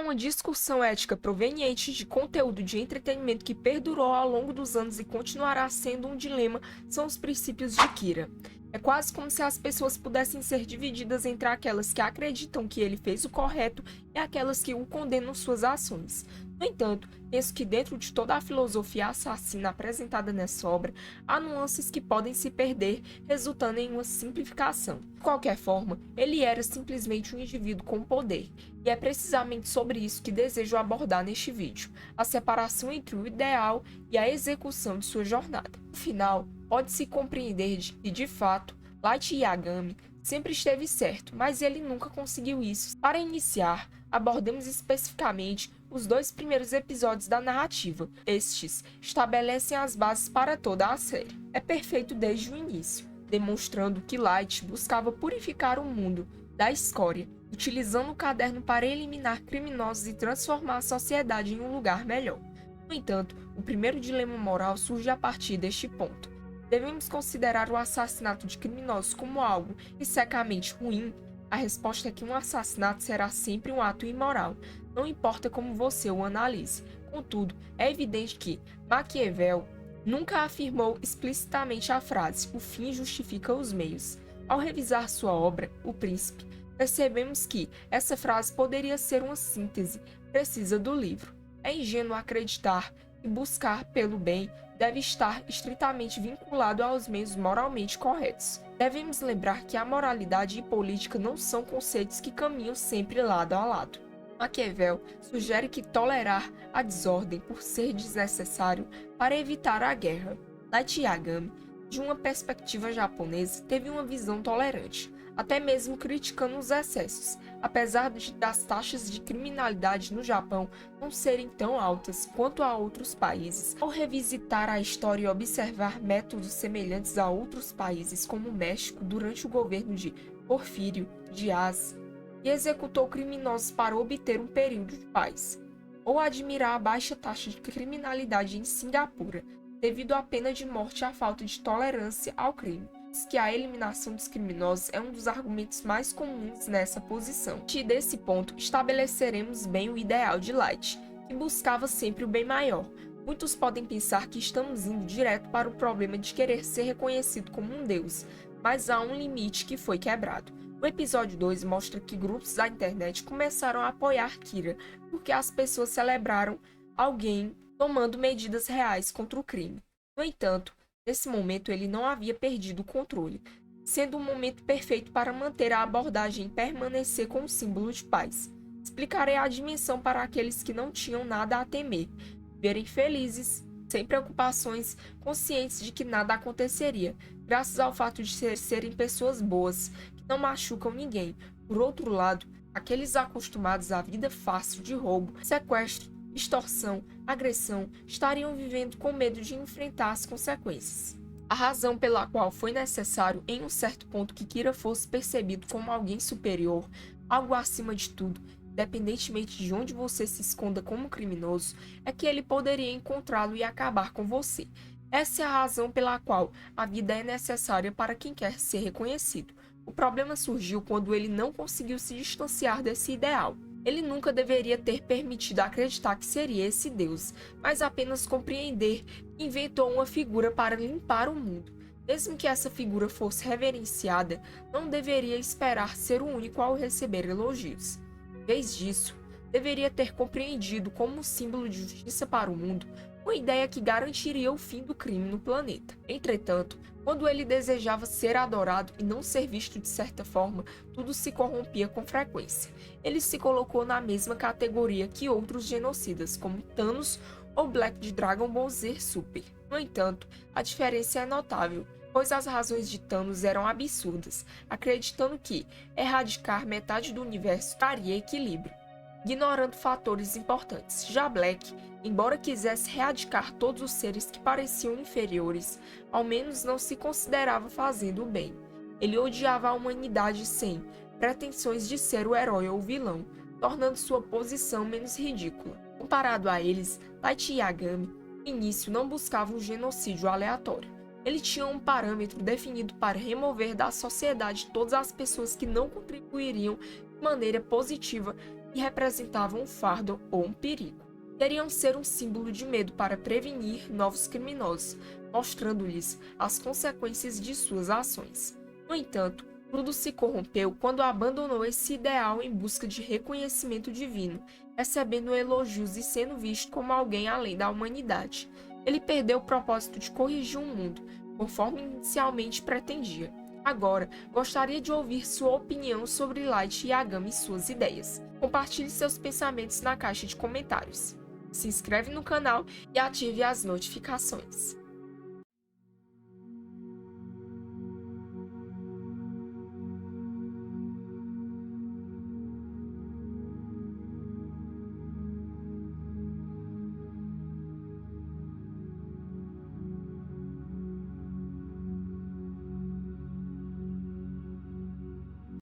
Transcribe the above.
uma discussão ética proveniente de conteúdo de entretenimento que perdurou ao longo dos anos e continuará sendo um dilema são os princípios de Kira. É quase como se as pessoas pudessem ser divididas entre aquelas que acreditam que ele fez o correto e aquelas que o condenam suas ações. No entanto, penso que dentro de toda a filosofia assassina apresentada nessa obra, há nuances que podem se perder, resultando em uma simplificação. De qualquer forma, ele era simplesmente um indivíduo com poder, e é precisamente sobre isso que desejo abordar neste vídeo, a separação entre o ideal e a execução de sua jornada. No final, pode-se compreender que, de fato, Light Yagami sempre esteve certo, mas ele nunca conseguiu isso. Para iniciar, abordemos especificamente os 2 primeiros episódios da narrativa. Estes estabelecem as bases para toda a série. É perfeito desde o início, demonstrando que Light buscava purificar o mundo da escória, utilizando o caderno para eliminar criminosos e transformar a sociedade em um lugar melhor. No entanto, o primeiro dilema moral surge a partir deste ponto. Devemos considerar o assassinato de criminosos como algo secamente ruim? A resposta é que um assassinato será sempre um ato imoral, não importa como você o analise. Contudo, é evidente que Maquiavel nunca afirmou explicitamente a frase "o fim justifica os meios". Ao revisar sua obra, O Príncipe, percebemos que essa frase poderia ser uma síntese precisa do livro. É ingênuo acreditar que buscar pelo bem deve estar estritamente vinculado aos meios moralmente corretos. Devemos lembrar que a moralidade e política não são conceitos que caminham sempre lado a lado. Maquiavel sugere que tolerar a desordem por ser desnecessário para evitar a guerra. Light Yagami, de uma perspectiva japonesa, teve uma visão tolerante, até mesmo criticando os excessos, apesar das taxas de criminalidade no Japão não serem tão altas quanto a outros países. Ao revisitar a história e observar métodos semelhantes a outros países como o México durante o governo de Porfírio Dias, que executou criminosos para obter um período de paz, ou admirar a baixa taxa de criminalidade em Singapura, devido à pena de morte e à falta de tolerância ao crime, que a eliminação dos criminosos é um dos argumentos mais comuns nessa posição. E desse ponto, estabeleceremos bem o ideal de Light, que buscava sempre o bem maior. Muitos podem pensar que estamos indo direto para o problema de querer ser reconhecido como um deus, mas há um limite que foi quebrado. O episódio 2 mostra que grupos da internet começaram a apoiar Kira, porque as pessoas celebraram alguém tomando medidas reais contra o crime. No entanto, nesse momento ele não havia perdido o controle, sendo um momento perfeito para manter a abordagem e permanecer com o símbolo de paz. Explicarei a dimensão para aqueles que não tinham nada a temer, viverem felizes, sem preocupações, conscientes de que nada aconteceria, graças ao fato de serem pessoas boas, que não machucam ninguém. Por outro lado, aqueles acostumados à vida fácil de roubo, sequestro, extorsão, agressão, estariam vivendo com medo de enfrentar as consequências. A razão pela qual foi necessário, em um certo ponto, que Kira fosse percebido como alguém superior, algo acima de tudo, independentemente de onde você se esconda como criminoso, é que ele poderia encontrá-lo e acabar com você. Essa é a razão pela qual a vida é necessária para quem quer ser reconhecido. O problema surgiu quando ele não conseguiu se distanciar desse ideal. Ele nunca deveria ter permitido acreditar que seria esse Deus, mas apenas compreender que inventou uma figura para limpar o mundo. Mesmo que essa figura fosse reverenciada, não deveria esperar ser o único ao receber elogios. Em vez disso, deveria ter compreendido como um símbolo de justiça para o mundo, uma ideia que garantiria o fim do crime no planeta. Entretanto, quando ele desejava ser adorado e não ser visto de certa forma, tudo se corrompia com frequência. Ele se colocou na mesma categoria que outros genocidas, como Thanos ou Black de Dragon Ball Z Super. No entanto, a diferença é notável, pois as razões de Thanos eram absurdas, acreditando que erradicar metade do universo traria equilíbrio, ignorando fatores importantes. Já Black, embora quisesse erradicar todos os seres que pareciam inferiores, ao menos não se considerava fazendo o bem. Ele odiava a humanidade sem pretensões de ser o herói ou o vilão, tornando sua posição menos ridícula. Comparado a eles, Light Yagami, no início, não buscava um genocídio aleatório. Ele tinha um parâmetro definido para remover da sociedade todas as pessoas que não contribuiriam de maneira positiva e representavam um fardo ou um perigo. Queriam ser um símbolo de medo para prevenir novos criminosos, mostrando-lhes as consequências de suas ações. No entanto, tudo se corrompeu quando abandonou esse ideal em busca de reconhecimento divino, recebendo elogios e sendo visto como alguém além da humanidade. Ele perdeu o propósito de corrigir o mundo, conforme inicialmente pretendia. Agora, gostaria de ouvir sua opinião sobre Light Yagami e suas ideias. Compartilhe seus pensamentos na caixa de comentários. Se inscreve no canal e ative as notificações.